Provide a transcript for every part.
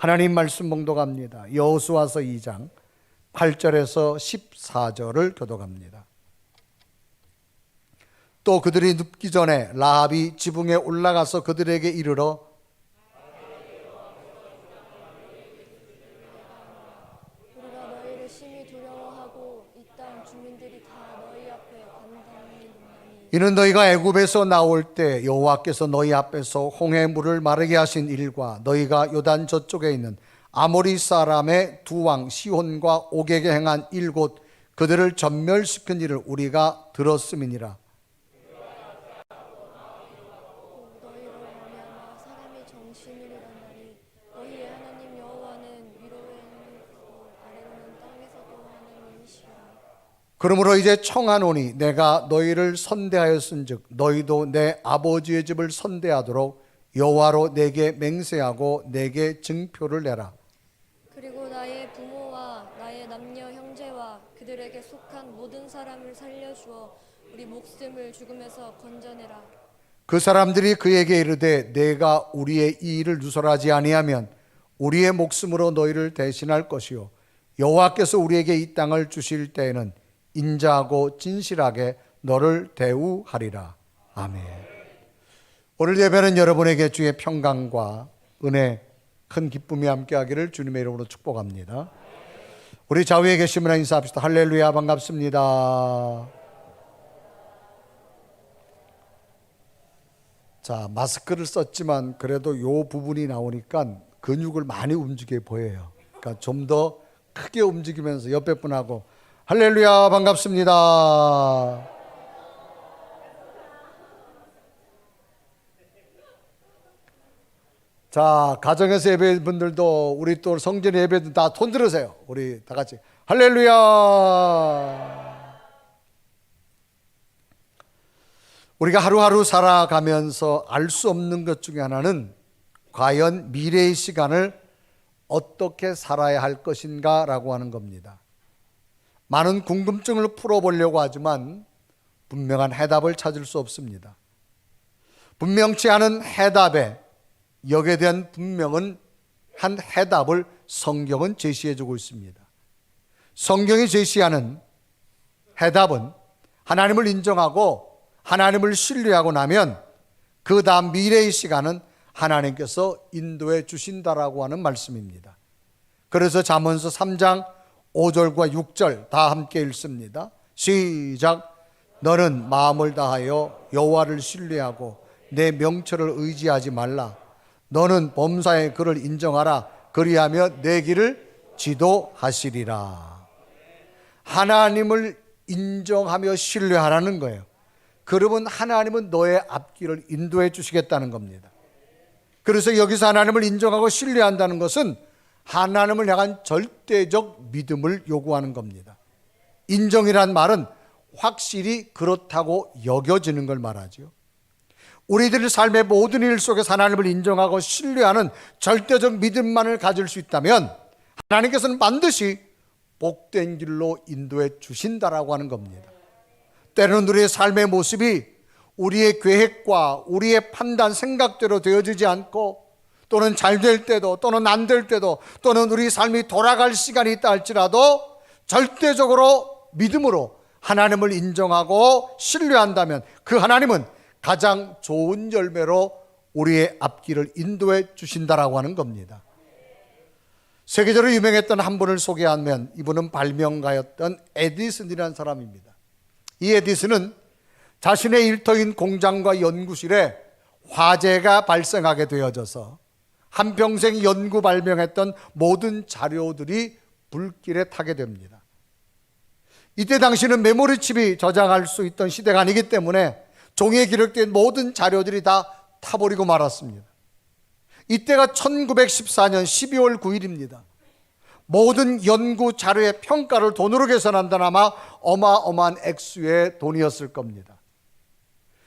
하나님 말씀 봉독합니다. 여호수아서 2장 8절에서 14절을 교독합니다. 또 그들이 눕기 전에 라합이 지붕에 올라가서 그들에게 이르러 우리가 너희를 심히 두려워하고 이 땅 주민들이 다 너희 앞에 단단히 논하니 이는 너희가 애굽에서 나올 때 여호와께서 너희 앞에서 홍해 물을 마르게 하신 일과 너희가 요단 저쪽에 있는 아모리 사람의 두 왕 시혼과 옥에게 행한 일곱 그들을 전멸시킨 일을 우리가 들었음이니라. 너희로 말미암아 사람이 정신을 잃었나니 너희의 하나님 여호와는 위로에는 크고 아래로는 땅에서도 하나님이시라. 그러므로 이제 청하노니 내가 너희를 선대하였은즉 너희도 내 아버지의 집을 선대하도록 여호와로 내게 맹세하고 내게 증표를 내라. 그리고 나의 부모와 나의 남녀 형제와 그들에게 속한 모든 사람을 살려주어 우리 목숨을 죽음에서 건져내라. 그 사람들이 그에게 이르되 내가 우리의 이 일을 누설하지 아니하면 우리의 목숨으로 너희를 대신할 것이요 여호와께서 우리에게 이 땅을 주실 때에는 인자하고 진실하게 너를 대우하리라. 아멘. 오늘 예배는 여러분에게 주의 평강과 은혜 큰 기쁨이 함께하기를 주님의 이름으로 축복합니다. 우리 좌우에 계신 분과 인사합시다. 할렐루야, 반갑습니다. 자, 마스크를 썼지만 그래도 요 부분이 나오니까 근육을 많이 움직여 보여요. 그러니까 좀 더 크게 움직이면서 옆에 분하고 할렐루야, 반갑습니다. 자, 가정에서 예배 분들도 우리 또 성전 예배도 다 손 들으세요. 우리 다 같이 할렐루야. 우리가 하루하루 살아가면서 알 수 없는 것 중에 하나는 과연 미래의 시간을 어떻게 살아야 할 것인가 라고 하는 겁니다. 많은 궁금증을 풀어보려고 하지만 분명한 해답을 찾을 수 없습니다. 분명치 않은 해답에 여기에 대한 분명한 한 해답을 성경은 제시해주고 있습니다. 성경이 제시하는 해답은 하나님을 인정하고 하나님을 신뢰하고 나면 그 다음 미래의 시간은 하나님께서 인도해 주신다라고 하는 말씀입니다. 그래서 잠언서 3장 5절과 6절 다 함께 읽습니다. 시작. 너는 마음을 다하여 여호와를 신뢰하고 내 명철을 의지하지 말라. 너는 범사의 그를 인정하라. 그리하며 내 길을 지도하시리라. 하나님을 인정하며 신뢰하라는 거예요. 그러면 하나님은 너의 앞길을 인도해 주시겠다는 겁니다. 그래서 여기서 하나님을 인정하고 신뢰한다는 것은 하나님을 향한 절대적 믿음을 요구하는 겁니다. 인정이란 말은 확실히 그렇다고 여겨지는 걸 말하죠. 우리들의 삶의 모든 일 속에서 하나님을 인정하고 신뢰하는 절대적 믿음만을 가질 수 있다면 하나님께서는 반드시 복된 길로 인도해 주신다라고 하는 겁니다. 때로는 우리의 삶의 모습이 우리의 계획과 우리의 판단, 생각대로 되어지지 않고 또는 잘 될 때도 또는 안 될 때도 또는 우리 삶이 돌아갈 시간이 있다 할지라도 절대적으로 믿음으로 하나님을 인정하고 신뢰한다면 그 하나님은 가장 좋은 열매로 우리의 앞길을 인도해 주신다라고 하는 겁니다. 세계적으로 유명했던 한 분을 소개하면 이분은 발명가였던 에디슨이라는 사람입니다. 이 에디슨은 자신의 일터인 공장과 연구실에 화재가 발생하게 되어져서 한평생 연구 발명했던 모든 자료들이 불길에 타게 됩니다. 이때 당시는 메모리칩이 저장할 수 있던 시대가 아니기 때문에 종이에 기록된 모든 자료들이 다 타버리고 말았습니다. 이때가 1914년 12월 9일입니다. 모든 연구 자료의 평가를 돈으로 계산한다면 아마 어마어마한 액수의 돈이었을 겁니다.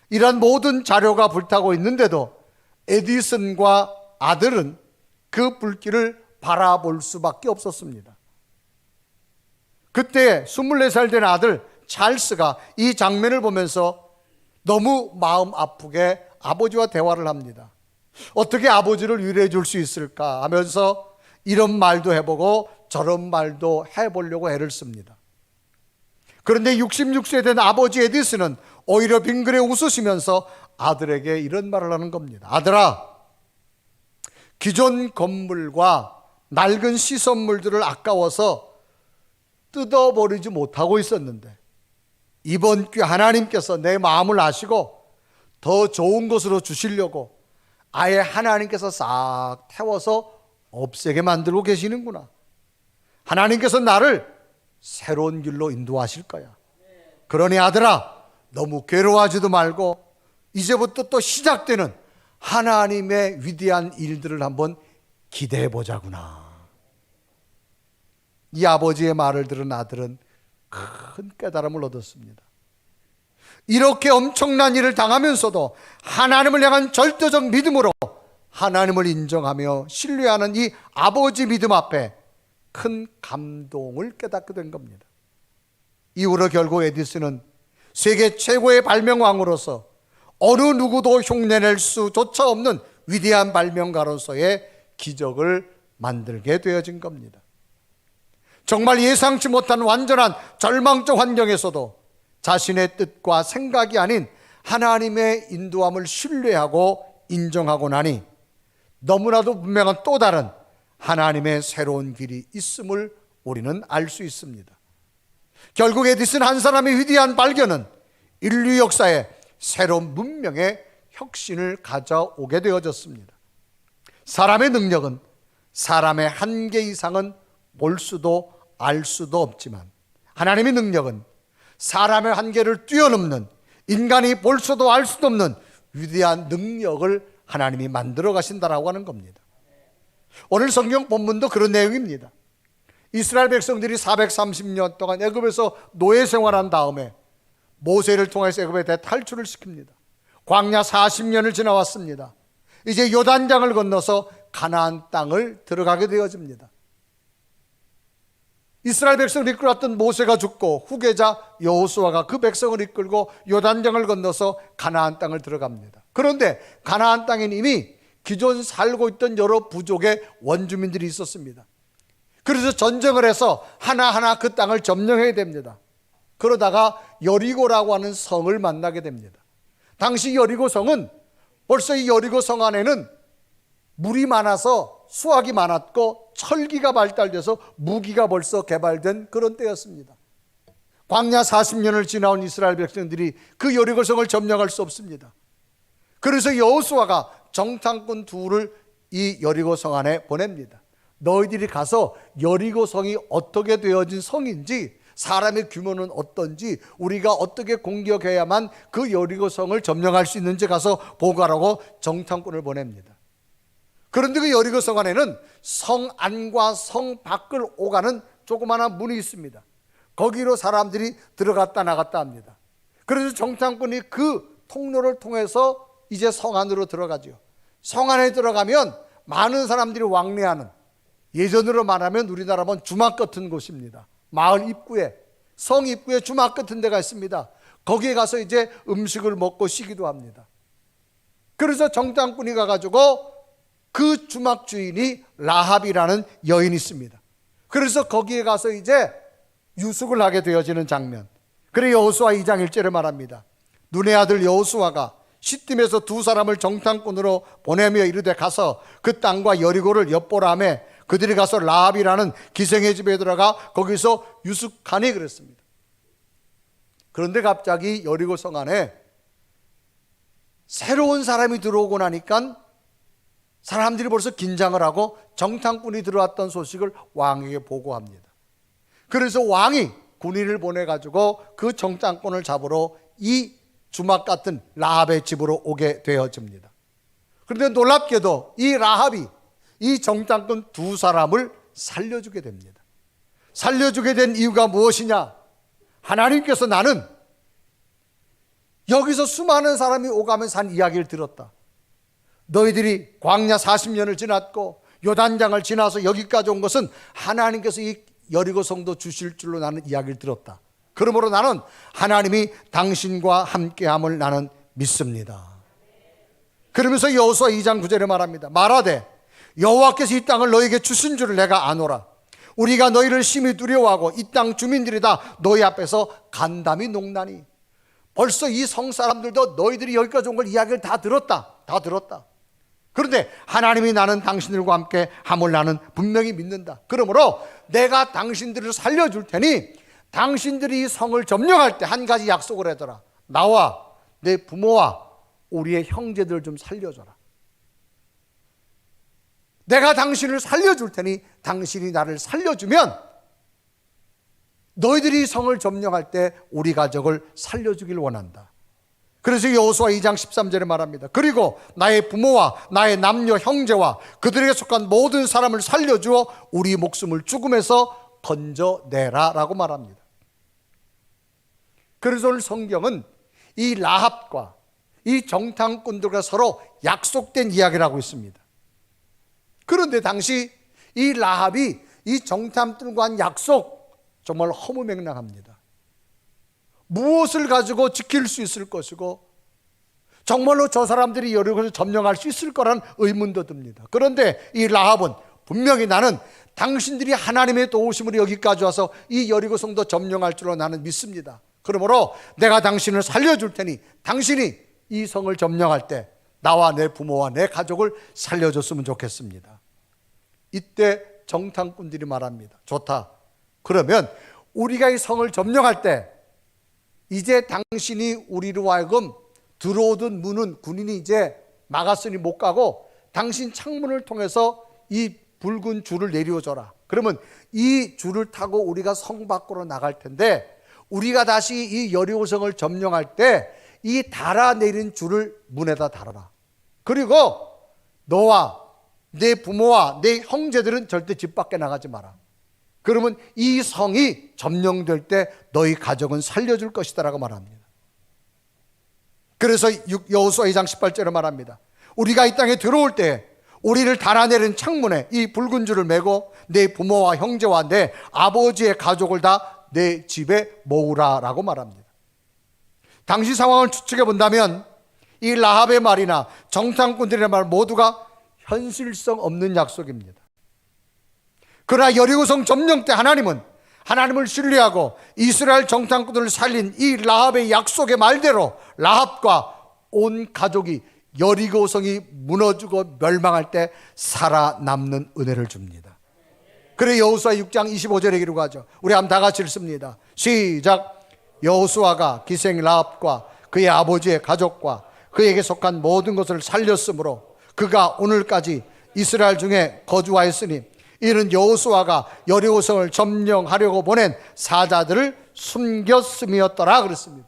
이런 모든 자료가 불타고 있는데도 에디슨과 아들은 그 불길을 바라볼 수밖에 없었습니다. 그때 24살 된 아들 찰스가 이 장면을 보면서 너무 마음 아프게 아버지와 대화를 합니다. 어떻게 아버지를 위로해 줄 수 있을까 하면서 이런 말도 해보고 저런 말도 해보려고 애를 씁니다. 그런데 66세 된 아버지 에디슨은 오히려 빙그레 웃으시면서 아들에게 이런 말을 하는 겁니다. 아들아, 기존 건물과 낡은 시설물들을 아까워서 뜯어버리지 못하고 있었는데 이번 주 하나님께서 내 마음을 아시고 더 좋은 것으로 주시려고 아예 하나님께서 싹 태워서 없애게 만들고 계시는구나. 하나님께서 나를 새로운 길로 인도하실 거야. 그러니 아들아, 너무 괴로워하지도 말고 이제부터 또 시작되는 하나님의 위대한 일들을 한번 기대해 보자구나. 이 아버지의 말을 들은 아들은 큰 깨달음을 얻었습니다. 이렇게 엄청난 일을 당하면서도 하나님을 향한 절대적 믿음으로 하나님을 인정하며 신뢰하는 이 아버지 믿음 앞에 큰 감동을 깨닫게 된 겁니다. 이후로 결국 에디슨은 세계 최고의 발명왕으로서 어느 누구도 흉내낼 수조차 없는 위대한 발명가로서의 기적을 만들게 되어진 겁니다. 정말 예상치 못한 완전한 절망적 환경에서도 자신의 뜻과 생각이 아닌 하나님의 인도함을 신뢰하고 인정하고 나니 너무나도 분명한 또 다른 하나님의 새로운 길이 있음을 우리는 알 수 있습니다. 결국 에디슨 한 사람의 위대한 발견은 인류 역사에 새로운 문명의 혁신을 가져오게 되어졌습니다. 사람의 능력은 사람의 한계 이상은 볼 수도 알 수도 없지만 하나님의 능력은 사람의 한계를 뛰어넘는 인간이 볼 수도 알 수도 없는 위대한 능력을 하나님이 만들어 가신다라고 하는 겁니다. 오늘 성경 본문도 그런 내용입니다. 이스라엘 백성들이 430년 동안 애굽에서 노예 생활한 다음에 모세를 통해서 애굽에 대탈출을 시킵니다. 광야 40년을 지나왔습니다. 이제 요단강을 건너서 가나안 땅을 들어가게 되어집니다. 이스라엘 백성을 이끌었던 모세가 죽고 후계자 여호수아가 그 백성을 이끌고 요단강을 건너서 가나안 땅을 들어갑니다. 그런데 가나안 땅에는 이미 기존 살고 있던 여러 부족의 원주민들이 있었습니다. 그래서 전쟁을 해서 하나하나 그 땅을 점령해야 됩니다. 그러다가 여리고라고 하는 성을 만나게 됩니다. 당시 여리고 성은 벌써 이 여리고 성 안에는 물이 많아서 수확이 많았고 철기가 발달돼서 무기가 벌써 개발된 그런 때였습니다. 광야 40년을 지나온 이스라엘 백성들이 그 여리고 성을 점령할 수 없습니다. 그래서 여호수아가 정탐꾼 둘을 이 여리고 성 안에 보냅니다. 너희들이 가서 여리고 성이 어떻게 되어진 성인지, 사람의 규모는 어떤지, 우리가 어떻게 공격해야만 그 여리고 성을 점령할 수 있는지 가서 보고하라고 정탐꾼을 보냅니다. 그런데 그 여리고 성 안에는 성 안과 성 밖을 오가는 조그마한 문이 있습니다. 거기로 사람들이 들어갔다 나갔다 합니다. 그래서 정탐꾼이 그 통로를 통해서 이제 성 안으로 들어가죠. 성 안에 들어가면 많은 사람들이 왕래하는, 예전으로 말하면 우리나라 보면 주막 같은 곳입니다. 마을 입구에, 성 입구에 주막 같은 데가 있습니다. 거기에 가서 이제 음식을 먹고 쉬기도 합니다. 그래서 정탐꾼이 가가지고 그 주막 주인이 라합이라는 여인이 있습니다. 그래서 거기에 가서 이제 유숙을 하게 되어지는 장면. 그래 여호수아 2장 1절에 말합니다. 눈의 아들 여호수아가 시딤에서 두 사람을 정탐꾼으로 보내며 이르되 가서 그 땅과 여리고를 엿보라 하며 그들이 가서 라합이라는 기생의 집에 들어가 거기서 유숙하니 그랬습니다. 그런데 갑자기 여리고 성 안에 새로운 사람이 들어오고 나니까 사람들이 벌써 긴장을 하고 정탐꾼이 들어왔던 소식을 왕에게 보고합니다. 그래서 왕이 군인을 보내가지고 그 정탐꾼을 잡으러 이 주막 같은 라합의 집으로 오게 되어집니다. 그런데 놀랍게도 이 라합이 이 정탐꾼 두 사람을 살려주게 됩니다. 살려주게 된 이유가 무엇이냐? 하나님께서 나는 여기서 수많은 사람이 오가면서 한 이야기를 들었다. 너희들이 광야 40년을 지났고 요단강을 지나서 여기까지 온 것은 하나님께서 이 여리고 성도 주실 줄로 나는 이야기를 들었다. 그러므로 나는 하나님이 당신과 함께함을 나는 믿습니다. 그러면서 여호수아 2장 9절에 말합니다. 말하되 여호와께서 이 땅을 너에게 주신 줄을 내가 아노라. 우리가 너희를 심히 두려워하고 이 땅 주민들이 다 너희 앞에서 간담이 녹나니. 벌써 이 성 사람들도 너희들이 여기까지 온 걸 이야기를 다 들었다. 그런데 하나님이 나는 당신들과 함께 함을 나는 분명히 믿는다. 그러므로 내가 당신들을 살려줄 테니 당신들이 이 성을 점령할 때 한 가지 약속을 하더라. 나와 내 부모와 우리의 형제들을 좀 살려줘라. 내가 당신을 살려줄 테니 당신이 나를 살려주면 너희들이 성을 점령할 때 우리 가족을 살려주길 원한다. 그래서 여호수아 2장 13절에 말합니다. 그리고 나의 부모와 나의 남녀 형제와 그들에게 속한 모든 사람을 살려주어 우리 목숨을 죽음에서 건져내라 라고 말합니다. 그래서 오늘 성경은 이 라합과 이 정탐꾼들과 서로 약속된 이야기를 하고 있습니다. 그런데 당시 이 라합이 이 정탐꾼과 한 약속 정말 허무맹랑합니다. 무엇을 가지고 지킬 수 있을 것이고 정말로 저 사람들이 여리고를 점령할 수 있을 거란 의문도 듭니다. 그런데 이 라합은 분명히 나는 당신들이 하나님의 도우심으로 여기까지 와서 이 여리고 성도 점령할 줄로 나는 믿습니다. 그러므로 내가 당신을 살려줄 테니 당신이 이 성을 점령할 때 나와 내 부모와 내 가족을 살려줬으면 좋겠습니다. 이때 정탐꾼들이 말합니다. 좋다. 그러면 우리가 이 성을 점령할 때 이제 당신이 우리로 하여금 들어오던 문은 군인이 이제 막았으니 못 가고 당신 창문을 통해서 이 붉은 줄을 내려줘라. 그러면 이 줄을 타고 우리가 성 밖으로 나갈 텐데 우리가 다시 이 여리고성을 점령할 때 이 달아내린 줄을 문에다 달아라. 그리고 너와 내 부모와 내 형제들은 절대 집 밖에 나가지 마라. 그러면 이 성이 점령될 때 너희 가족은 살려줄 것이다 라고 말합니다. 그래서 여호수아 2장 18절에 말합니다. 우리가 이 땅에 들어올 때 우리를 달아내린 창문에 이 붉은 줄을 메고 내 부모와 형제와 내 아버지의 가족을 다 내 집에 모으라 라고 말합니다. 당시 상황을 추측해 본다면 이 라합의 말이나 정탐꾼들의 말 모두가 현실성 없는 약속입니다. 그러나 여리고성 점령 때 하나님을 신뢰하고 이스라엘 정탐꾼들을 살린 이 라합의 약속의 말대로 라합과 온 가족이 여리고성이 무너지고 멸망할 때 살아남는 은혜를 줍니다. 그래 여호수아 6장 25절에 기록하죠. 우리 한번 다 같이 읽습니다. 시작. 여호수아가 기생 라합과 그의 아버지의 가족과 그에게 속한 모든 것을 살렸으므로 그가 오늘까지 이스라엘 중에 거주하였으니 이는 여호수아가 여리고성을 점령하려고 보낸 사자들을 숨겼음이었더라 그랬습니다.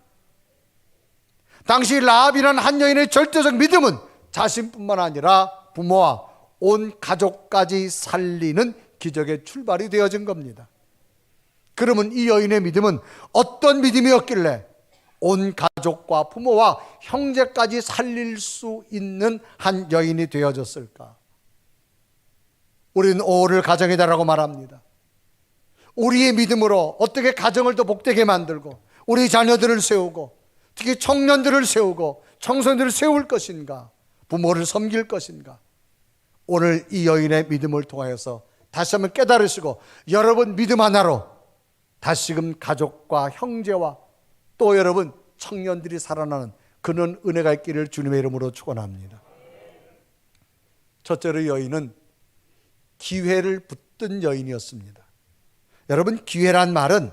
당시 라합이라는 한 여인의 절대적 믿음은 자신뿐만 아니라 부모와 온 가족까지 살리는 기적의 출발이 되어진 겁니다. 그러면 이 여인의 믿음은 어떤 믿음이었길래 온 가족과 부모와 형제까지 살릴 수 있는 한 여인이 되어졌을까? 우리는 오를 가정이다라고 말합니다. 우리의 믿음으로 어떻게 가정을 더 복되게 만들고 우리 자녀들을 세우고 특히 청년들을 세우고 청소년들을 세울 것인가, 부모를 섬길 것인가. 오늘 이 여인의 믿음을 통하여서 다시 한번 깨달으시고 여러분 믿음 하나로 다시금 가족과 형제와 또 여러분 청년들이 살아나는 그런 은혜가 있기를 주님의 이름으로 축원합니다. 첫째로 여인은 기회를 붙든 여인이었습니다. 여러분 기회란 말은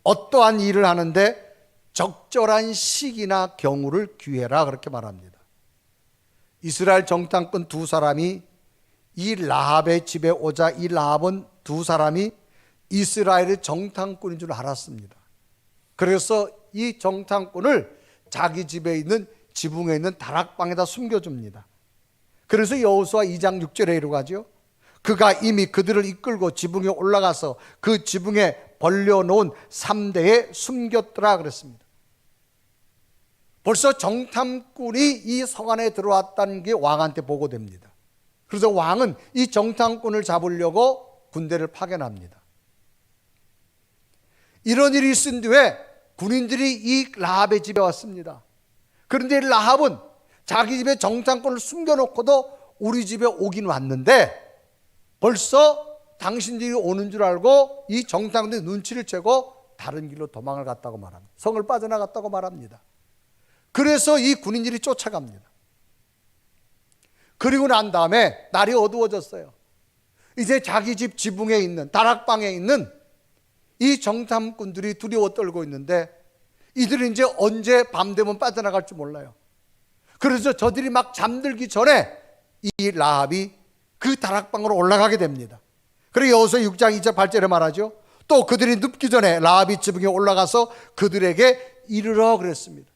어떠한 일을 하는데 적절한 시기나 경우를 기회라 그렇게 말합니다. 이스라엘 정탐꾼 두 사람이 이 라합의 집에 오자 이 라합은 두 사람이 이스라엘의 정탐꾼인 줄 알았습니다. 그래서 이 정탐꾼을 자기 집에 있는 지붕에 있는 다락방에다 숨겨줍니다. 그래서 여호수아 2장 6절에 이르가죠. 그가 이미 그들을 이끌고 지붕에 올라가서 그 지붕에 벌려놓은 3대에 숨겼더라 그랬습니다. 벌써 정탐꾼이 이 성 안에 들어왔다는 게 왕한테 보고됩니다. 그래서 왕은 이 정탐꾼을 잡으려고 군대를 파견합니다. 이런 일이 있은 뒤에 군인들이 이 라합의 집에 왔습니다. 그런데 라합은 자기 집에 정탐꾼을 숨겨놓고도 우리 집에 오긴 왔는데 벌써 당신들이 오는 줄 알고 이 정탐꾼들이 눈치를 채고 다른 길로 도망을 갔다고 말합니다. 성을 빠져나갔다고 말합니다. 그래서 이 군인들이 쫓아갑니다. 그리고 난 다음에 날이 어두워졌어요. 이제 자기 집 지붕에 있는 다락방에 있는 이 정탐꾼들이 두려워 떨고 있는데 이들이 이제 언제 밤 되면 빠져나갈지 몰라요. 그래서 저들이 막 잠들기 전에 이 라합이 그 다락방으로 올라가게 됩니다. 그리고 여호수아 6장 2절 8절에 말하죠. 또 그들이 눕기 전에 라합이 지붕에 올라가서 그들에게 이르러 그랬습니다.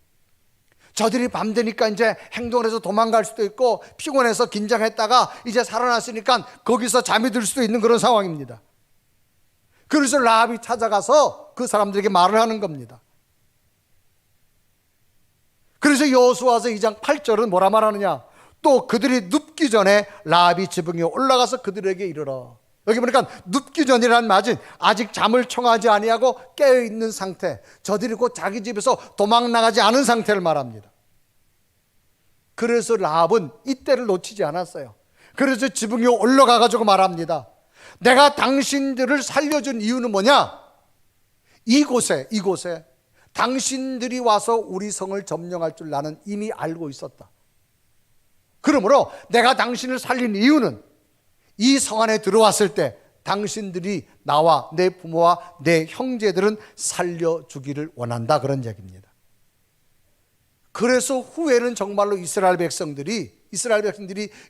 저들이 밤 되니까 이제 행동을 해서 도망갈 수도 있고 피곤해서 긴장했다가 이제 살아났으니까 거기서 잠이 들 수도 있는 그런 상황입니다. 그래서 라합이 찾아가서 그 사람들에게 말을 하는 겁니다. 그래서 여호수아서 2장 8절은 뭐라 말하느냐? 또 그들이 눕기 전에 라합이 지붕에 올라가서 그들에게 이르러. 여기 보니까 눕기 전이라는 말은 아직 잠을 청하지 아니하고 깨어있는 상태, 저들이 곧 자기 집에서 도망 나가지 않은 상태를 말합니다. 그래서 라합은 이때를 놓치지 않았어요. 그래서 지붕에 올라가 가지고 말합니다. 내가 당신들을 살려준 이유는 뭐냐? 이곳에 당신들이 와서 우리 성을 점령할 줄 나는 이미 알고 있었다. 그러므로 내가 당신을 살린 이유는 이 성 안에 들어왔을 때 당신들이 나와 내 부모와 내 형제들은 살려주기를 원한다, 그런 얘기입니다. 그래서 후에는 정말로 이스라엘 백성들이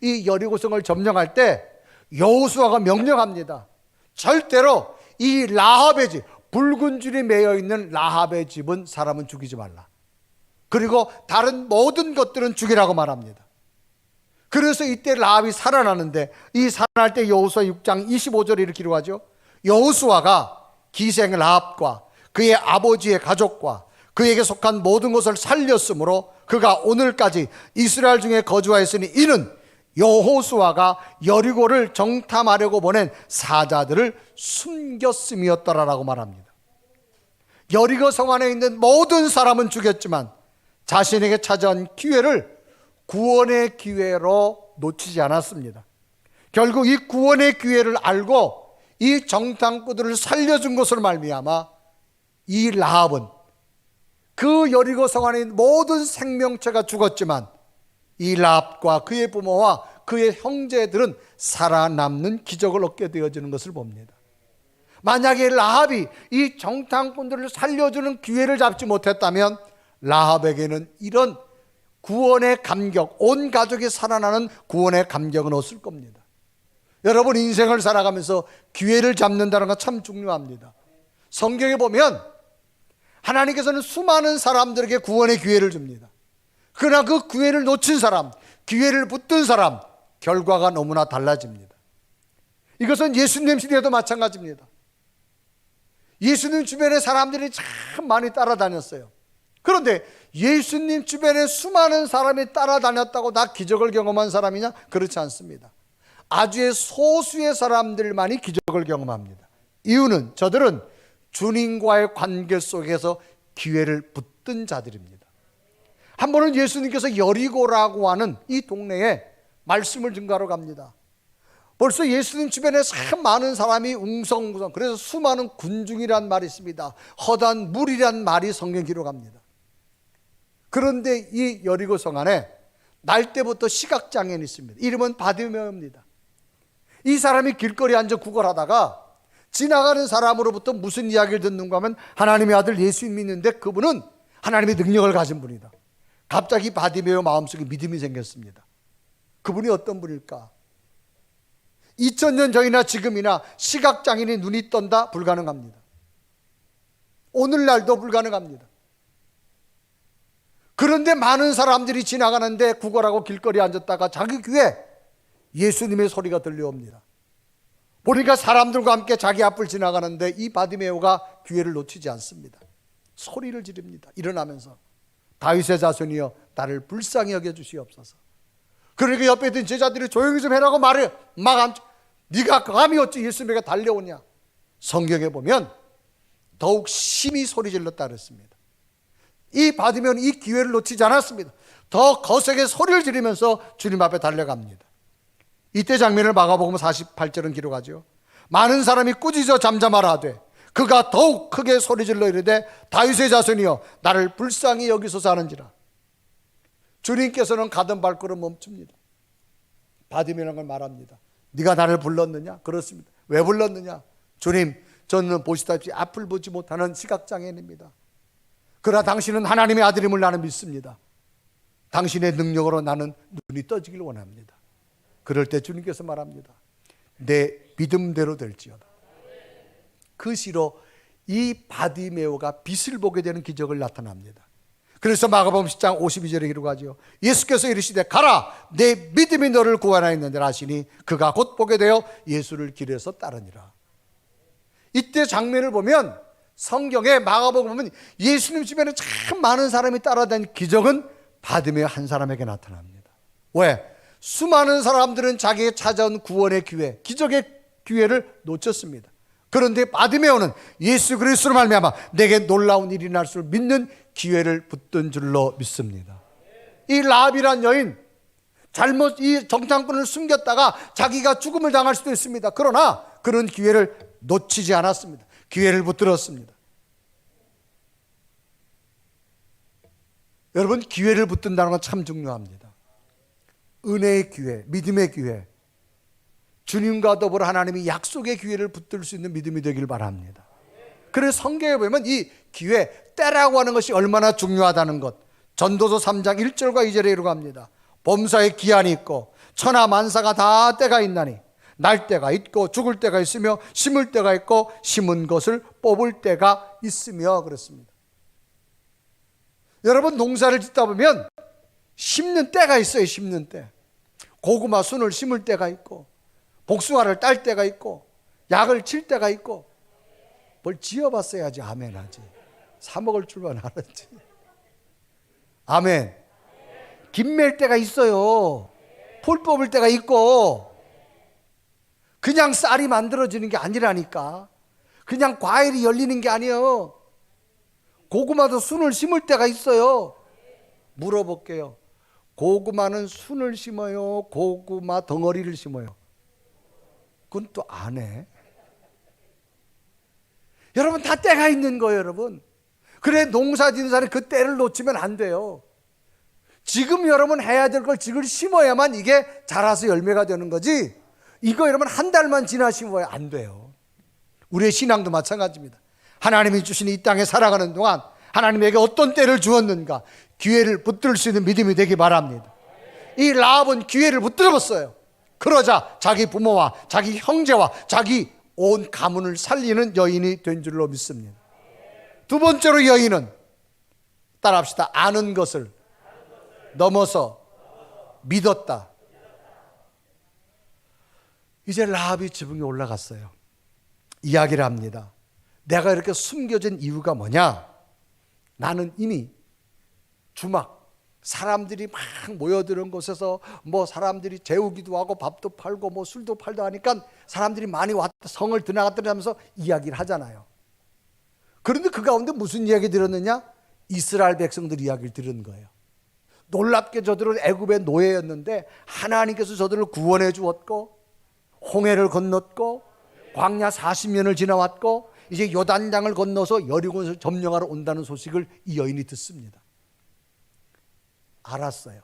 이 여리고성을 점령할 때 여호수아가 명령합니다. 절대로 이 라합의 집, 붉은 줄이 매여 있는 라합의 집은 사람은 죽이지 말라. 그리고 다른 모든 것들은 죽이라고 말합니다. 그래서 이때 라합이 살아나는데, 이 살아날 때 여호수아 6장 25절에 이렇게 기록하죠. 여호수아가 기생 라합과 그의 아버지의 가족과 그에게 속한 모든 것을 살렸으므로 그가 오늘까지 이스라엘 중에 거주하였으니 이는 여호수아가 여리고를 정탐하려고 보낸 사자들을 숨겼음이었더라라고 말합니다. 여리고 성 안에 있는 모든 사람은 죽였지만 자신에게 찾아온 기회를 구원의 기회로 놓치지 않았습니다. 결국 이 구원의 기회를 알고 이 정탐꾼들을 살려준 것으로 말미암아 이 라합은 그 여리고 성 안에 있는 모든 생명체가 죽었지만 이 라합과 그의 부모와 그의 형제들은 살아남는 기적을 얻게 되어지는 것을 봅니다. 만약에 라합이 이 정탐꾼들을 살려주는 기회를 잡지 못했다면 라합에게는 이런 구원의 감격, 온 가족이 살아나는 구원의 감격은 없을 겁니다. 여러분, 인생을 살아가면서 기회를 잡는다는 건 참 중요합니다. 성경에 보면 하나님께서는 수많은 사람들에게 구원의 기회를 줍니다. 그러나 그 기회를 놓친 사람, 기회를 붙든 사람, 결과가 너무나 달라집니다. 이것은 예수님 시대에도 마찬가지입니다. 예수님 주변에 사람들이 참 많이 따라다녔어요. 그런데 예수님 주변에 수많은 사람이 따라다녔다고 다 기적을 경험한 사람이냐? 그렇지 않습니다. 아주 소수의 사람들만이 기적을 경험합니다. 이유는 저들은 주님과의 관계 속에서 기회를 붙든 자들입니다. 한 번은 예수님께서 여리고라고 하는 이 동네에 말씀을 증거하러 갑니다. 벌써 예수님 주변에 참 많은 사람이 웅성웅성, 그래서 수많은 군중이란 말이 있습니다. 허다한 무리란 말이 성경 기록합니다. 그런데 이 여리고성 안에 날 때부터 시각장애인이 있습니다. 이름은 바디메오입니다. 이 사람이 길거리에 앉아 구걸하다가 지나가는 사람으로부터 무슨 이야기를 듣는가 하면 하나님의 아들 예수 믿는데 그분은 하나님의 능력을 가진 분이다. 갑자기 바디메오 마음속에 믿음이 생겼습니다. 그분이 어떤 분일까? 2000년 전이나 지금이나 시각장애인이 눈이 떤다? 불가능합니다. 오늘날도 불가능합니다. 그런데 많은 사람들이 지나가는데 구걸하고 길거리에 앉았다가 자기 귀에 예수님의 소리가 들려옵니다. 보니까 사람들과 함께 자기 앞을 지나가는데 이 바디메오가 기회를 놓치지 않습니다. 소리를 지릅니다. 일어나면서 다윗의 자손이여 나를 불쌍히 여겨주시옵소서. 그러니까 옆에 있던 제자들이 조용히 좀 해라고 말해요. 네가 감히 어찌 예수님에게 달려오냐. 성경에 보면 더욱 심히 소리 질렀다 그랬습니다. 이 바디메오는 이 기회를 놓치지 않았습니다. 더 거세게 소리를 지르면서 주님 앞에 달려갑니다. 이때 장면을 마가복음 48절은 기록하죠. 많은 사람이 꾸짖어 잠잠하라 하되 그가 더욱 크게 소리질러 이르되 다윗의 자손이여 나를 불쌍히 여기소서 하는지라. 주님께서는 가던 발걸음 멈춥니다. 바디메오라는 걸 말합니다. 네가 나를 불렀느냐? 그렇습니다. 왜 불렀느냐? 주님, 저는 보시다시피 앞을 보지 못하는 시각장애인입니다. 그러나 당신은 하나님의 아들임을 나는 믿습니다. 당신의 능력으로 나는 눈이 떠지길 원합니다. 그럴 때 주님께서 말합니다. 내 믿음대로 될지어다. 그 시로 이 바디메오가 빛을 보게 되는 기적을 나타납니다. 그래서 마가복음 10장 52절에 기록하죠. 예수께서 이르시되 가라 내 믿음이 너를 구원하였느니라 하시니 그가 곧 보게 되어 예수를 길에서 따르니라. 이때 장면을 보면 성경에 마가복음 보면 예수님 주변에 참 많은 사람이 따라다닌 기적은 바디메오 한 사람에게 나타납니다. 왜? 수많은 사람들은 자기에게 찾아온 구원의 기회, 기적의 기회를 놓쳤습니다. 그런데 바디메오는 예수 그리스도로 말미암아 내게 놀라운 일이 날 줄 믿는 기회를 붙든 줄로 믿습니다. 이 라합이란 여인, 잘못 이 정탐꾼을 숨겼다가 자기가 죽음을 당할 수도 있습니다. 그러나 그런 기회를 놓치지 않았습니다. 기회를 붙들었습니다. 여러분, 기회를 붙든다는 건 참 중요합니다. 은혜의 기회, 믿음의 기회, 주님과 더불어 하나님이 약속의 기회를 붙들 수 있는 믿음이 되길 바랍니다. 그래서 성경에 보면 이 기회, 때라고 하는 것이 얼마나 중요하다는 것, 전도서 3장 1절과 2절에 이르고 합니다. 범사에 기한이 있고 천하 만사가 다 때가 있나니 날 때가 있고 죽을 때가 있으며 심을 때가 있고 심은 것을 뽑을 때가 있으며 그렇습니다. 여러분, 농사를 짓다 보면 심는 때가 있어요. 심는 때. 고구마 순을 심을 때가 있고 복숭아를 딸 때가 있고 약을 칠 때가 있고. 뭘 지어봤어야지 아멘 하지. 사 먹을 줄만 알았지. 아멘. 김 맬 때가 있어요. 풀 뽑을 때가 있고. 그냥 쌀이 만들어지는 게 아니라니까. 그냥 과일이 열리는 게 아니에요. 고구마도 순을 심을 때가 있어요. 물어볼게요. 고구마는 순을 심어요? 고구마 덩어리를 심어요? 그건 또 안 해. 여러분, 다 때가 있는 거예요, 여러분. 그래, 농사 짓는 사람이 그 때를 놓치면 안 돼요. 지금 여러분 해야 될 걸 지금 심어야만 이게 자라서 열매가 되는 거지. 이거 여러분 한 달만 지나 심어야 안 돼요. 우리의 신앙도 마찬가지입니다. 하나님이 주신 이 땅에 살아가는 동안 하나님에게 어떤 때를 주었는가, 기회를 붙들 수 있는 믿음이 되기 바랍니다. 이 라합은 기회를 붙들었어요. 그러자 자기 부모와 자기 형제와 자기 온 가문을 살리는 여인이 된 줄로 믿습니다. 두 번째로 여인은, 따라합시다, 아는 것을 넘어서 믿었다. 이제 라합이 지붕에 올라갔어요. 이야기를 합니다. 내가 이렇게 숨겨진 이유가 뭐냐? 나는 이미 주막, 사람들이 막 모여드는 곳에서 뭐 사람들이 재우기도 하고 밥도 팔고 뭐 술도 팔도 하니까 사람들이 많이 왔다 성을 드나갔더니 하면서 이야기를 하잖아요. 그런데 그 가운데 무슨 이야기 들었느냐? 이스라엘 백성들 이야기를 들은 거예요. 놀랍게 저들은 애굽의 노예였는데 하나님께서 저들을 구원해 주었고 홍해를 건넜고 광야 40년을 지나왔고 이제 요단강을 건너서 여리고를 점령하러 온다는 소식을 이 여인이 듣습니다. 알았어요.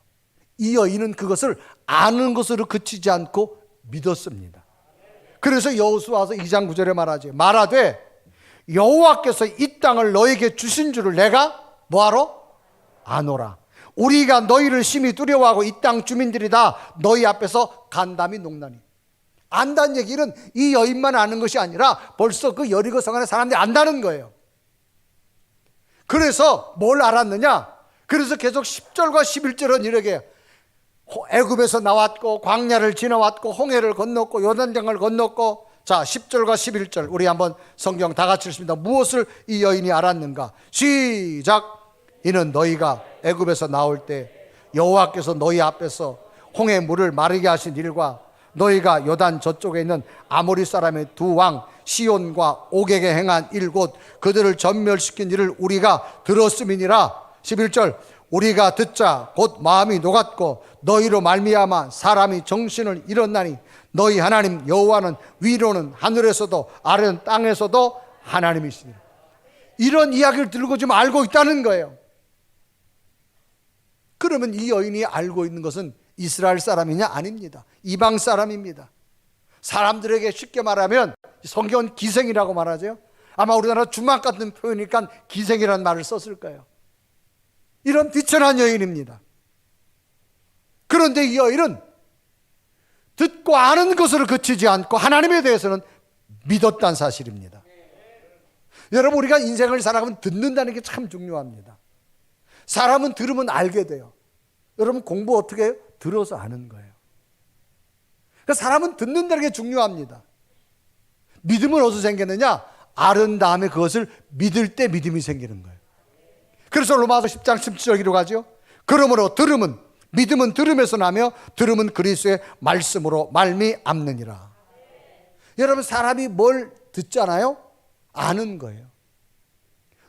이 여인은 그것을 아는 것으로 그치지 않고 믿었습니다. 그래서 여호수아서 2장 9절에 말하지, 말하되 여호와께서 이 땅을 너에게 주신 줄을 내가 뭐하러? 아노라. 우리가 너희를 심히 두려워하고 이 땅 주민들이 다 너희 앞에서 간담이 농나니. 안다는 얘기는 이 여인만 아는 것이 아니라 벌써 그 여리고 성 안에 사람들이 안다는 거예요. 그래서 뭘 알았느냐? 그래서 계속 10절과 11절은 이렇게 애굽에서 나왔고 광야를 지나왔고 홍해를 건넜고 요단강을 건넜고. 자, 10절과 11절 우리 한번 성경 다 같이 읽습니다. 무엇을 이 여인이 알았는가? 시작. 이는 너희가 애굽에서 나올 때 여호와께서 너희 앞에서 홍해 물을 마르게 하신 일과 너희가 요단 저쪽에 있는 아모리 사람의 두 왕 시온과 옥에게 행한 일 곧 그들을 전멸시킨 일을 우리가 들었음이니라. 11절 우리가 듣자 곧 마음이 녹았고 너희로 말미암아 사람이 정신을 잃었나니 너희 하나님 여호와는 위로는 하늘에서도 아래는 땅에서도 하나님이시니라. 이런 이야기를 들고 지금 알고 있다는 거예요. 그러면 이 여인이 알고 있는 것은 이스라엘 사람이냐? 아닙니다. 이방 사람입니다. 사람들에게 쉽게 말하면 성경은 기생이라고 말하죠. 아마 우리나라 주막 같은 표현이니까 기생이라는 말을 썼을 거예요. 이런 비천한 여인입니다. 그런데 이 여인은 듣고 아는 것으로 그치지 않고 하나님에 대해서는 믿었다는 사실입니다. 여러분, 우리가 인생을 살아가면 듣는다는 게 참 중요합니다. 사람은 들으면 알게 돼요. 여러분, 공부 어떻게 해요? 들어서 아는 거예요. 그러니까 사람은 듣는다는 게 중요합니다. 믿음은 어디서 생겼느냐? 아는 다음에 그것을 믿을 때 믿음이 생기는 거예요. 그래서 로마서 10장 17절 기록하죠. 그러므로 들음은, 믿음은 들음에서 나며 들음은 그리스도의 말씀으로 말미암느니라. 여러분, 사람이 뭘 듣잖아요? 아는 거예요.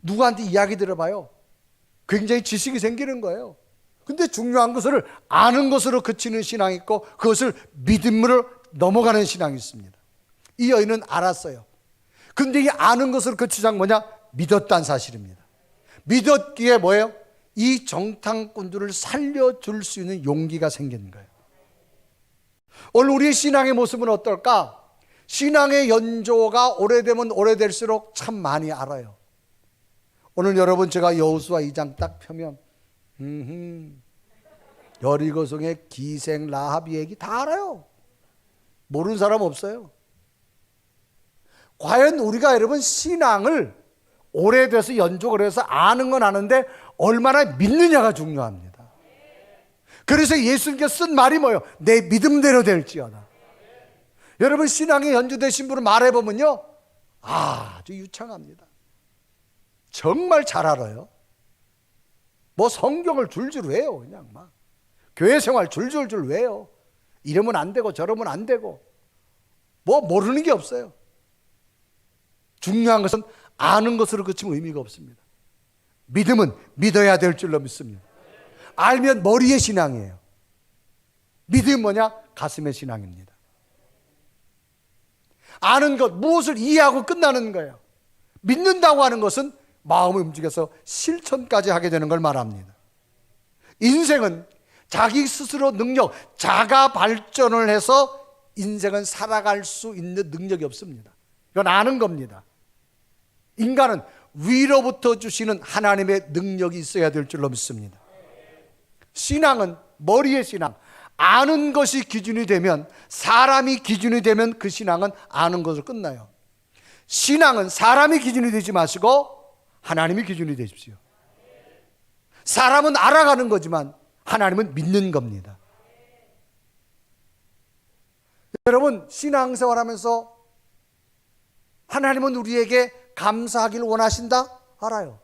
누구한테 이야기 들어봐요. 굉장히 지식이 생기는 거예요. 근데 중요한 것을 아는 것으로 그치는 신앙이 있고 그것을 믿음으로 넘어가는 신앙이 있습니다. 이 여인은 알았어요. 근데 이 아는 것으로 그치지 않고 뭐냐? 믿었다는 사실입니다. 믿었기에 뭐예요? 이 정탐꾼들을 살려줄 수 있는 용기가 생긴 거예요. 오늘 우리의 신앙의 모습은 어떨까? 신앙의 연조가 오래되면 오래될수록 참 많이 알아요. 오늘 여러분, 제가 여호수아 2장 딱 펴면 여리고성의 기생 라합 얘기 다 알아요. 모르는 사람 없어요. 과연 우리가 여러분 신앙을 오래돼서 연족을 해서 아는 건 아는데 얼마나 믿느냐가 중요합니다. 그래서 예수님께서 쓴 말이 뭐예요? 내 믿음대로 될지어다. 여러분, 신앙에 연주되신 분을 말해보면요, 아주 유창합니다. 정말 잘 알아요. 뭐 성경을 줄줄 외요. 그냥 막 교회 생활 줄줄줄 외요. 이러면 안 되고 저러면 안 되고 뭐 모르는 게 없어요. 중요한 것은 아는 것으로 그치면 의미가 없습니다. 믿음은 믿어야 될 줄로 믿습니다. 알면 머리의 신앙이에요. 믿음은 뭐냐? 가슴의 신앙입니다. 아는 것, 무엇을 이해하고 끝나는 거예요. 믿는다고 하는 것은 마음을 움직여서 실천까지 하게 되는 걸 말합니다. 인생은 자기 스스로 능력, 자가 발전을 해서 인생은 살아갈 수 있는 능력이 없습니다. 이건 아는 겁니다. 인간은 위로부터 주시는 하나님의 능력이 있어야 될 줄로 믿습니다. 신앙은 머리의 신앙, 아는 것이 기준이 되면, 사람이 기준이 되면 그 신앙은 아는 것으로 끝나요. 신앙은 사람이 기준이 되지 마시고 하나님이 기준이 되십시오. 사람은 알아가는 거지만 하나님은 믿는 겁니다. 여러분, 신앙생활하면서 하나님은 우리에게 감사하기를 원하신다? 알아요.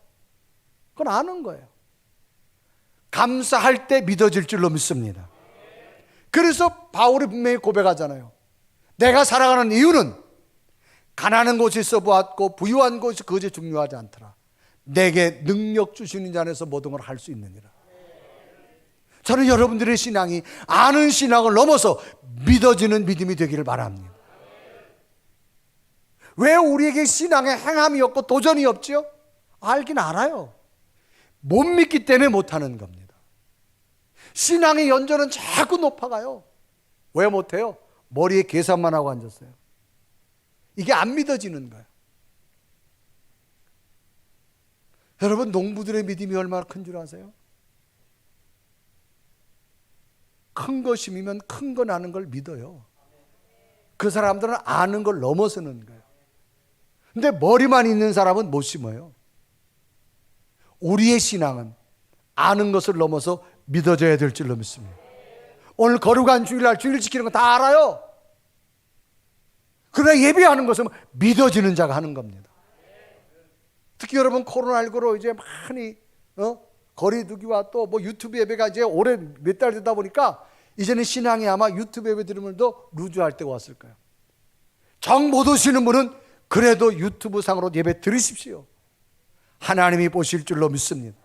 그건 아는 거예요. 감사할 때 믿어질 줄로 믿습니다. 그래서 바울이 분명히 고백하잖아요. 내가 살아가는 이유는 가난한 곳에서 보았고 부유한 곳이 그것이 중요하지 않더라. 내게 능력 주시는 자 안에서 모든 걸 할 수 있느니라. 저는 여러분들의 신앙이 아는 신앙을 넘어서 믿어지는 믿음이 되기를 바랍니다. 왜 우리에게 신앙에 행함이 없고 도전이 없죠? 알긴 알아요. 못 믿기 때문에 못하는 겁니다. 신앙의 연조는 자꾸 높아가요. 왜 못해요? 머리에 계산만 하고 앉았어요. 이게 안 믿어지는 거예요. 여러분, 농부들의 믿음이 얼마나 큰 줄 아세요? 큰 거 심으면 큰 거 나는 걸 믿어요. 그 사람들은 아는 걸 넘어서는 거예요. 근데 머리만 있는 사람은 못 심어요. 우리의 신앙은 아는 것을 넘어서 믿어져야 될 줄로 믿습니다. 오늘 거룩한 주일날 주일 지키는 거 다 알아요. 그러나 예배하는 것은 믿어지는 자가 하는 겁니다. 특히 여러분, 코로나19로 이제 많이 거리두기와 또 뭐 유튜브 예배가 이제 올해 몇 달 되다 보니까 이제는 신앙이 아마 유튜브 예배 들으면 더 루즈할 때가 왔을 거예요. 정 못 오시는 분은 그래도 유튜브 상으로 예배 들으십시오. 하나님이 보실 줄로 믿습니다.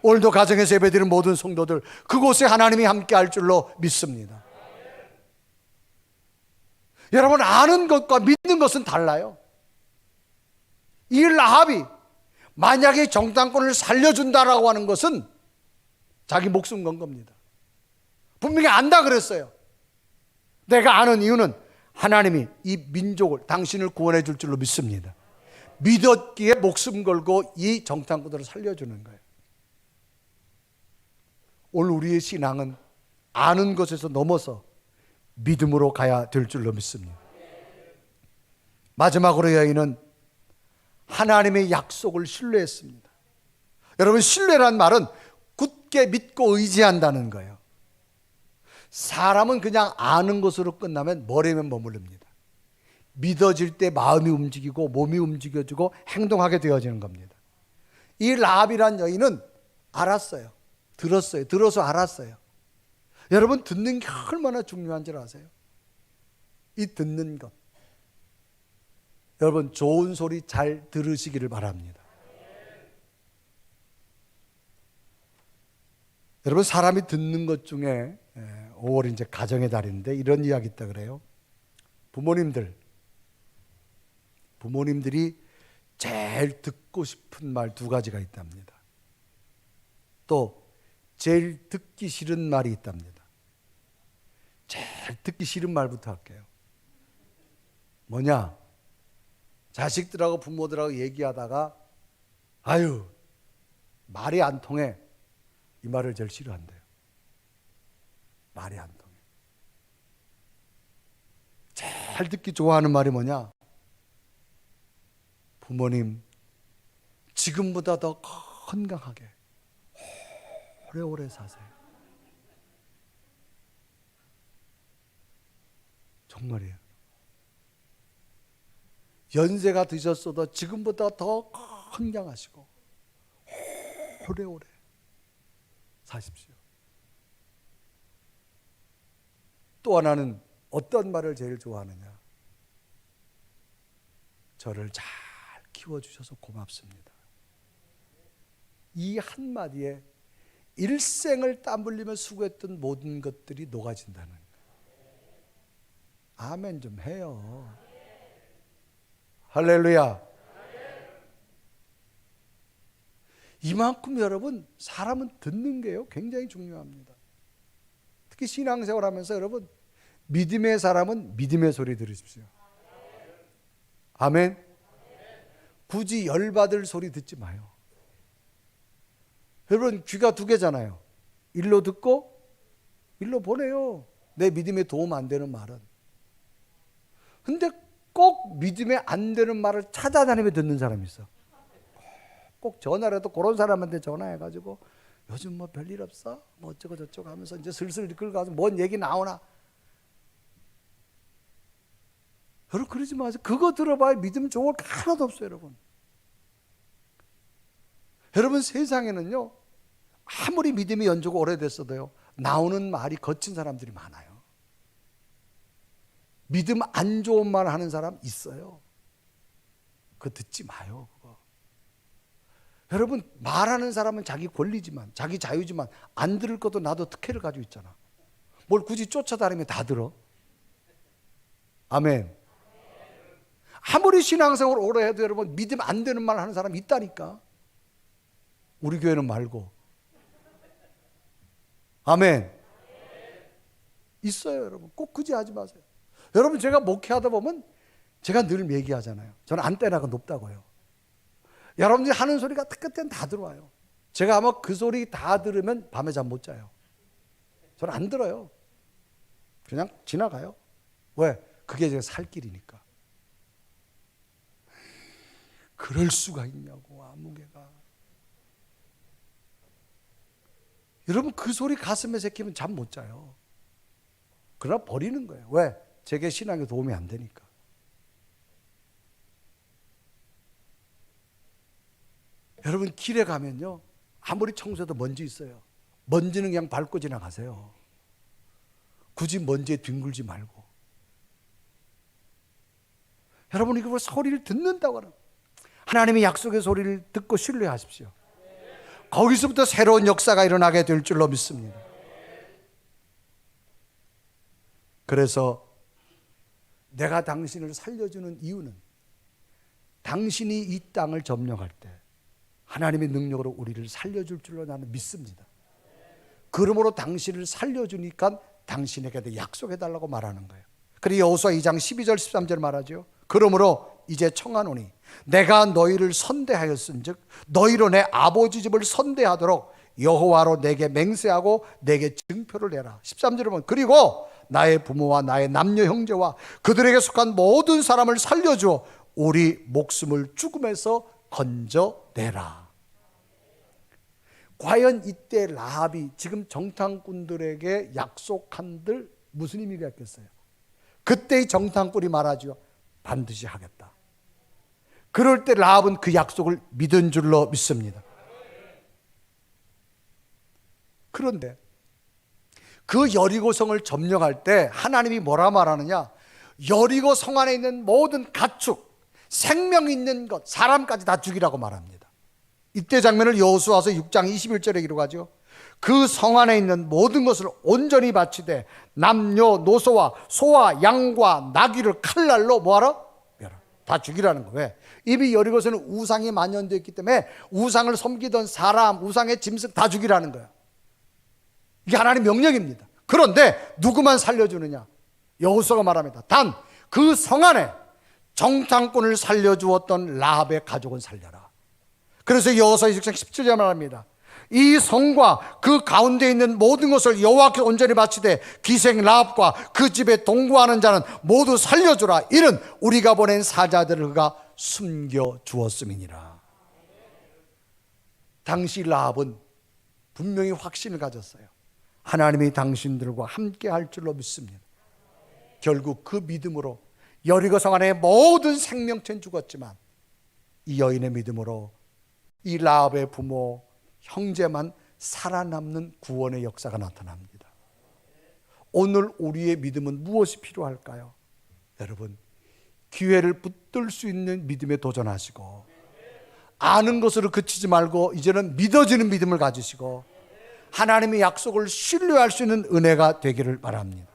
오늘도 가정에서 예배드리는 모든 성도들 그곳에 하나님이 함께 할 줄로 믿습니다. 여러분, 아는 것과 믿는 것은 달라요. 이 라합이 만약에 정탐꾼을 살려준다라고 하는 것은 자기 목숨 건 겁니다. 분명히 안다 그랬어요. 내가 아는 이유는 하나님이 이 민족을, 당신을 구원해 줄 줄로 믿습니다. 믿었기에 목숨 걸고 이 정탐꾼들을 살려주는 거예요. 오늘 우리의 신앙은 아는 것에서 넘어서 믿음으로 가야 될 줄로 믿습니다. 마지막으로 여인은 하나님의 약속을 신뢰했습니다. 여러분, 신뢰란 말은 굳게 믿고 의지한다는 거예요. 사람은 그냥 아는 것으로 끝나면 머리에만 머무릅니다. 믿어질 때 마음이 움직이고 몸이 움직여지고 행동하게 되어지는 겁니다. 이 라합이란 여인은 알았어요. 들었어요. 들어서 알았어요. 여러분, 듣는 게 얼마나 중요한 줄 아세요? 이 듣는 것. 여러분, 좋은 소리 잘 들으시기를 바랍니다. 여러분, 사람이 듣는 것 중에 5월 이제 가정의 달인데 이런 이야기 있다 그래요. 부모님들이 제일 듣고 싶은 말 2가지가 있답니다. 또 제일 듣기 싫은 말이 있답니다. 제일 듣기 싫은 말부터 할게요. 뭐냐? 자식들하고 부모들하고 얘기하다가 아유, 말이 안 통해. 이 말을 제일 싫어한대요. 말이 안 통해. 제일 듣기 좋아하는 말이 뭐냐? 부모님, 지금보다 더 건강하게 오래오래 사세요. 정말이에요. 연세가 드셨어도 지금보다 더 건강하시고 오래오래 사십시오. 또 하나는 어떤 말을 제일 좋아하느냐? 저를 잘 키워주셔서 고맙습니다. 이 한마디에 일생을 땀 흘리며 수고했던 모든 것들이 녹아진다는 거예요. 아멘 좀 해요. 할렐루야. 이만큼 여러분, 사람은 듣는 게요 굉장히 중요합니다. 특히 신앙생활 하면서 여러분, 믿음의 사람은 믿음의 소리 들으십시오. 아멘. 굳이 열받을 소리 듣지 마요. 여러분, 귀가 2개잖아요. 일로 듣고 일로 보내요. 내 믿음에 도움 안 되는 말은. 근데 꼭 믿음에 안 되는 말을 찾아다니며 듣는 사람이 있어. 꼭 전화라도 그런 사람한테 전화해가지고 요즘 뭐 별일 없어? 뭐 어쩌고 저쩌고 하면서 이제 슬슬 끌어가서 뭔 얘기 나오나? 여러분, 그러지 마세요. 그거 들어봐야 믿음 좋을 게 하나도 없어요, 여러분. 여러분, 세상에는요, 아무리 믿음이 연주가 오래됐어도요, 나오는 말이 거친 사람들이 많아요. 믿음 안 좋은 말 하는 사람 있어요. 그거 듣지 마요, 그거. 여러분, 말하는 사람은 자기 권리지만, 자기 자유지만 안 들을 것도 나도 특혜를 가지고 있잖아. 뭘 굳이 쫓아다니면 다 들어? 아멘. 아무리 신앙생활 오래 해도 여러분, 믿음 안 되는 말 하는 사람이 있다니까. 우리 교회는 말고. 아멘. 있어요, 여러분. 꼭 굳이 하지 마세요. 여러분, 제가 목회하다 보면 제가 늘 얘기하잖아요. 저는 안테나가 높다고요. 여러분들이 하는 소리가 끝엔 다 들어와요. 제가 아마 그 소리 다 들으면 밤에 잠 못 자요. 저는 안 들어요. 그냥 지나가요. 왜? 그게 제 살 길이니까. 그럴 수가 있냐고, 아무개가. 여러분, 그 소리 가슴에 새기면 잠 못 자요. 그러나 버리는 거예요. 왜? 제게 신앙에 도움이 안 되니까. 여러분, 길에 가면요, 아무리 청소해도 먼지 있어요. 먼지는 그냥 밟고 지나가세요. 굳이 먼지에 뒹굴지 말고. 여러분, 이거 소리를 듣는다고 하는, 하나님의 약속의 소리를 듣고 신뢰하십시오. 거기서부터 새로운 역사가 일어나게 될 줄로 믿습니다. 그래서 내가 당신을 살려주는 이유는 당신이 이 땅을 점령할 때 하나님의 능력으로 우리를 살려줄 줄로 나는 믿습니다. 그러므로 당신을 살려주니까 당신에게 약속해달라고 말하는 거예요. 그리고 여호수아 2장 12절 13절 말하죠. 그러므로 이제 청하노니 내가 너희를 선대하였은즉 너희로 내 아버지 집을 선대하도록 여호와로 내게 맹세하고 내게 증표를 내라. 13절에 보면 그리고 나의 부모와 나의 남녀 형제와 그들에게 속한 모든 사람을 살려주어 우리 목숨을 죽음에서 건져내라. 과연 이때 라합이 지금 정탐꾼들에게 약속한들 무슨 의미가 있겠어요? 그때의 정탐꾼이 말하죠. 반드시 하겠다. 그럴 때 라합은 그 약속을 믿은 줄로 믿습니다. 그런데 그 여리고성을 점령할 때 하나님이 뭐라 말하느냐? 여리고 성 안에 있는 모든 가축, 생명 있는 것, 사람까지 다 죽이라고 말합니다. 이때 장면을 여호수아서 6장 21절에 기록하죠. 그 성 안에 있는 모든 것을 온전히 바치되 남녀 노소와 소와 양과 나귀를 칼날로 뭐하라? 멸하라. 다 죽이라는 거예요. 왜? 이미 여리고서는 우상이 만연되어 있기 때문에 우상을 섬기던 사람, 우상의 짐승 다 죽이라는 거예요. 이게 하나님의 명령입니다. 그런데 누구만 살려주느냐? 여호수아가 말합니다. 단 그 성 안에 정탐꾼을 살려주었던 라합의 가족은 살려라. 그래서 여호수아 6장 17절에 말합니다. 이 성과 그 가운데 있는 모든 것을 여호와께 온전히 바치되 기생 라합과 그 집에 동거하는 자는 모두 살려주라. 이는 우리가 보낸 사자들을 그가 숨겨주었음이니라. 당시 라합은 분명히 확신을 가졌어요. 하나님이 당신들과 함께 할 줄로 믿습니다. 결국 그 믿음으로 여리고 성 안에 모든 생명체는 죽었지만 이 여인의 믿음으로 이 라합의 부모 형제만 살아남는 구원의 역사가 나타납니다. 오늘 우리의 믿음은 무엇이 필요할까요? 여러분, 기회를 붙들 수 있는 믿음에 도전하시고 아는 것으로 그치지 말고 이제는 믿어지는 믿음을 가지시고 하나님의 약속을 신뢰할 수 있는 은혜가 되기를 바랍니다.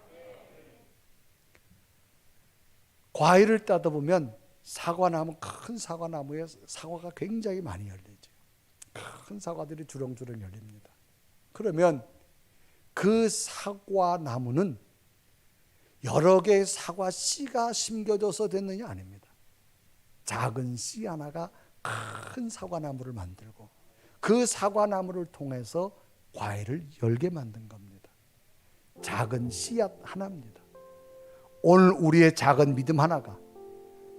과일을 따다 보면 사과나무, 큰 사과나무에 사과가 굉장히 많이 열리죠. 큰 사과들이 주렁주렁 열립니다. 그러면 그 사과나무는 여러 개의 사과 씨가 심겨져서 됐느냐? 아닙니다. 작은 씨 하나가 큰 사과나무를 만들고 그 사과나무를 통해서 과일을 열게 만든 겁니다. 작은 씨앗 하나입니다. 오늘 우리의 작은 믿음 하나가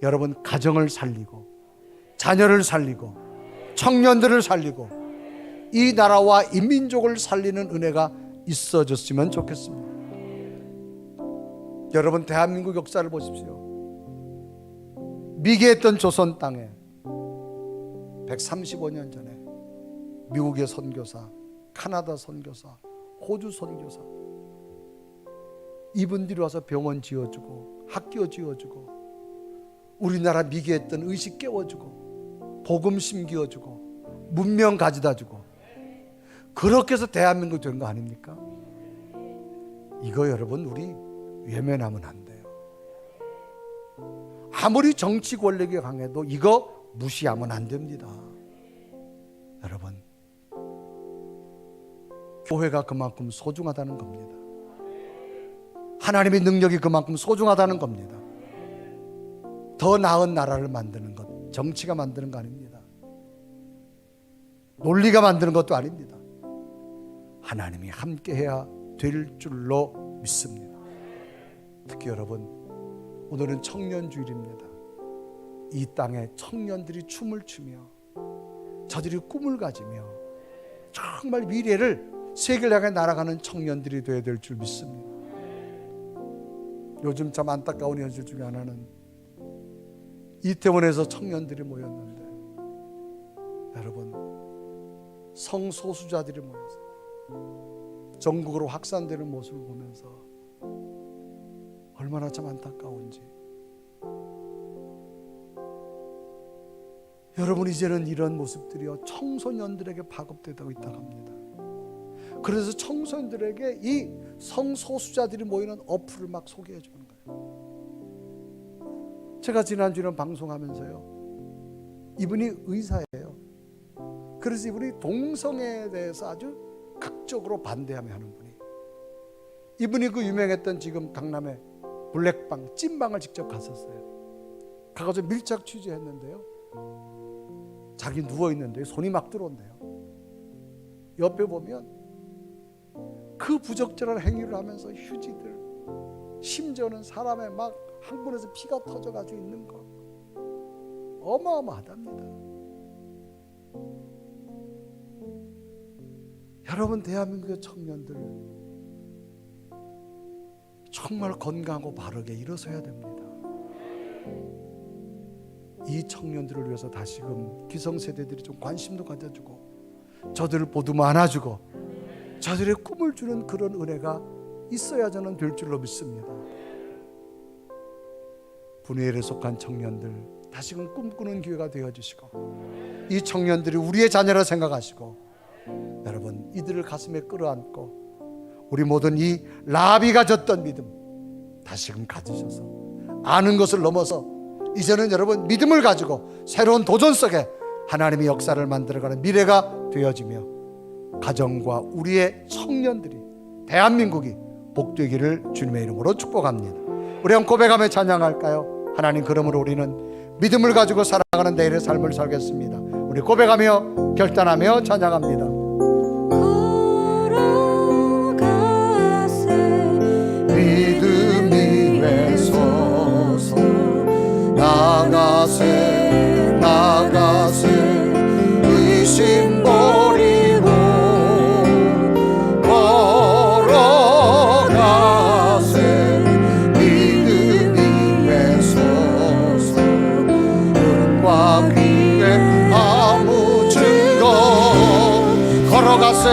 여러분 가정을 살리고 자녀를 살리고 청년들을 살리고 이 나라와 이 민족을 살리는 은혜가 있어졌으면 좋겠습니다. 여러분 대한민국 역사를 보십시오. 미개했던 조선 땅에 135년 전에 미국의 선교사, 카나다 선교사, 호주 선교사 이분들이 와서 병원 지어주고 학교 지어주고 우리나라 미개했던 의식 깨워주고 복음 심기어주고 문명 가져다주고 그렇게 해서 대한민국 된 거 아닙니까? 이거 여러분 우리 외면하면 안 돼요. 아무리 정치 권력이 강해도 이거 무시하면 안 됩니다. 여러분 교회가 그만큼 소중하다는 겁니다. 하나님의 능력이 그만큼 소중하다는 겁니다. 더 나은 나라를 만드는 것, 정치가 만드는 거 아닙니다. 논리가 만드는 것도 아닙니다. 하나님이 함께해야 될 줄로 믿습니다. 특히 여러분 오늘은 청년주일입니다. 이 땅에 청년들이 춤을 추며 저들이 꿈을 가지며 정말 미래를 세계를 향해 날아가는 청년들이 되어야 될 줄 믿습니다. 요즘 참 안타까운 현실 중에 하나는 이태원에서 청년들이 모였는데 여러분 성소수자들이 모여서 전국으로 확산되는 모습을 보면서 얼마나 참 안타까운지 여러분, 이제는 이런 모습들이요 청소년들에게 파급되고 있다고 합니다. 그래서 청소년들에게 이 성소수자들이 모이는 어플을 막 소개해 주는 거예요. 제가 지난주에는 방송하면서요, 이분이 의사예요. 그래서 이분이 동성애에 대해서 아주 극적으로 반대하며 하는 분이, 이분이 그 유명했던 지금 강남에 블랙방, 찐방을 직접 갔었어요. 가가지고 밀착 취재했는데요, 자기 누워있는데 손이 막 들어온대요. 옆에 보면 그 부적절한 행위를 하면서 휴지들, 심지어는 사람의 막 항문에서 피가 터져가지고 있는 거 어마어마하답니다. 여러분, 대한민국의 청년들 정말 건강하고 바르게 일어서야 됩니다. 이 청년들을 위해서 다시금 기성세대들이 좀 관심도 가져주고 저들을 보듬어 안아주고 저들의 꿈을 주는 그런 은혜가 있어야 저는 될 줄로 믿습니다. 분회에 속한 청년들 다시금 꿈꾸는 기회가 되어주시고, 이 청년들이 우리의 자녀라 생각하시고, 여러분 이들을 가슴에 끌어안고 우리 모든 이 라합이 가졌던 믿음 다시금 가지셔서 아는 것을 넘어서 이제는 여러분 믿음을 가지고 새로운 도전 속에 하나님의 역사를 만들어가는 미래가 되어지며 가정과 우리의 청년들이, 대한민국이 복되기를 주님의 이름으로 축복합니다. 우리 한번 고백하며 찬양할까요? 하나님, 그러므로 우리는 믿음을 가지고 살아가는 내일의 삶을 살겠습니다. 우리 고백하며 결단하며 찬양합니다. 믿음이 외서서 나가세 나가세 의심 버리고 걸어가세 믿음이 외서서 눈과 귀에 아무 증거 걸어가세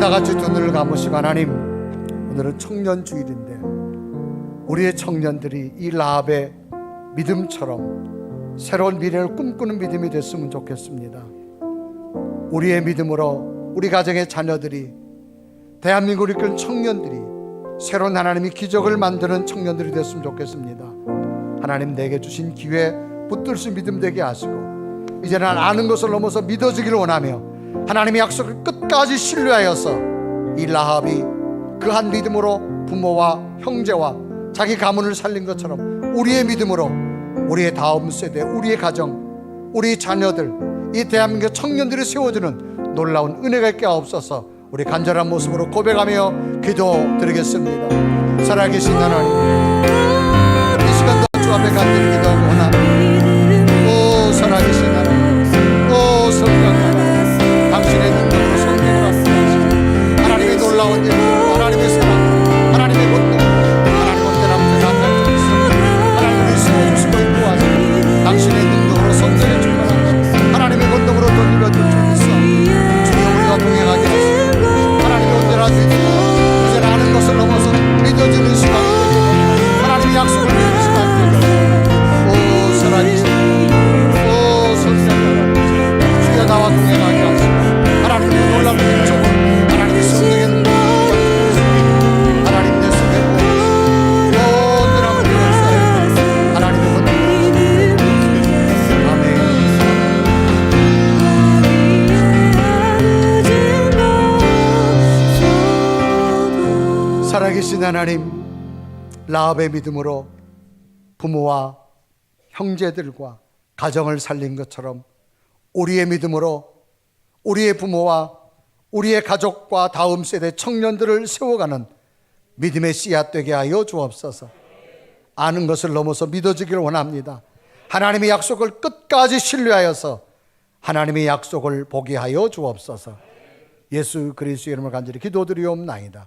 다 같이 두 눈을 감으시고, 하나님, 오늘은 청년 주일인데 우리의 청년들이 이 라합의 믿음처럼 새로운 미래를 꿈꾸는 믿음이 됐으면 좋겠습니다. 우리의 믿음으로 우리 가정의 자녀들이, 대한민국을 이끄는 청년들이 새로운 하나님의 기적을 만드는 청년들이 됐으면 좋겠습니다. 하나님, 내게 주신 기회 붙들 수 믿음 되게 하시고 이제는 아는 것을 넘어서 믿어지기를 원하며 하나님의 약속을 끝까지 신뢰하여서 이 라합이 그 한 믿음으로 부모와 형제와 자기 가문을 살린 것처럼 우리의 믿음으로 우리의 다음 세대, 우리의 가정, 우리 자녀들, 이 대한민국 청년들이 세워주는 놀라운 은혜가 있게 하옵소서. 우리 간절한 모습으로 고백하며 기도드리겠습니다. 살아계신 하나님, 이 시간도 주 앞에 간절히 기도하고 원합니다. 오 살아계신 하나님, 오 성령 하나님, 당신의 능력으로 성령을 합니다. 하나님의 놀라운 일, 하나님의 사랑, 하나님의 권능, 하나님 언제나 남날 좀 있습니다. 하나님을 세워주시고 인도하시고 당신의 능력으로 성령에 충만하시고 하나님의 권능으로 돌리며 줄 있어 주여 우리가 동행하게 하시고 하나님이 언제나 믿고 이제 아는 것을 넘어서 믿어지는 시간이 되고 하나님의 약속을 믿는 시간이 되고 오 살아계신 오 성령 하나님, 주여 나와 동행하게 하시고 하나님의 놀라운 일적으로 하나님의 성령의 능력을 하나님 내 속에 부어주시고 모든 하나님의 역사에 하나님의 권능을 아멘. 살아계신 하나님, 라합의 믿음으로 부모와 형제들과 가정을 살린 것처럼 우리의 믿음으로 우리의 부모와 우리의 가족과 다음 세대 청년들을 세워가는 믿음의 씨앗 되게 하여 주옵소서. 아는 것을 넘어서 믿어지기를 원합니다. 하나님의 약속을 끝까지 신뢰하여서 하나님의 약속을 보게 하여 주옵소서. 예수 그리스도의 이름을 간절히 기도드리옵나이다.